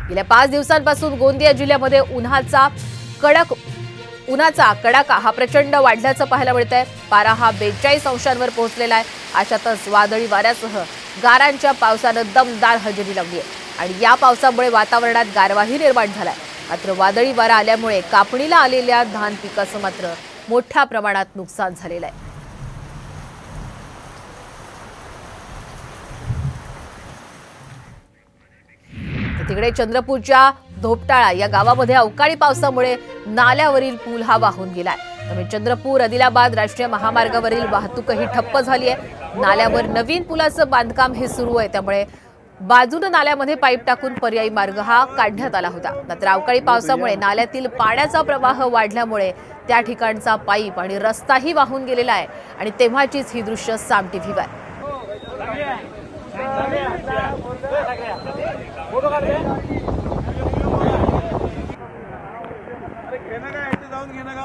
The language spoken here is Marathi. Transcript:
गेल्या 5 दिवसांपासून गोंदिया जिल्ह्यामध्ये उन्हाचा कडाका हा प्रचंड वाढल्याचं पाहायला मिळतंय। पारा हा 42 अंशांवर पोहोचलेला आहे। अशातच वादळी वाऱ्यासह गारांच्या पावसानं दमदार हजेरी लावली आहे आणि या पावसामुळे वातावरणात गारवाही निर्माण झालाय। मात्र वादळी वारा आल्यामुळे कापणीला आलेल्या धान पिकाचं मात्र मोठ्या प्रमाणात नुकसान झालेलं आहे। तिकडे चंद्रपूरच्या धोपटाळा या गावामध्ये अवकाळी पावसामुळे नाल्यावरील पूल हा वाहून गेलाय। त्यामुळे चंद्रपूर आदिलाबाद राष्ट्रीय महामार्गावरील वाहतूकही ठप्प झाली आहे। नाल्यावर नवीन पुलाचं बांधकाम हे सुरू आहे, त्यामुळे बाजूने नाल्यामध्ये पाईप टाकून पर्यायी मार्ग हा काढण्यात आला होता। मात्र अवकाळी पावसामुळे नाल्यातील पाण्याचा प्रवाह वाढल्यामुळे त्या ठिकाणचा पाईप आणि रस्ताही वाहून गेलेला आहे आणि तेव्हाचीच ही दृश्य साम टीव्हीवर। जाऊन घेणं का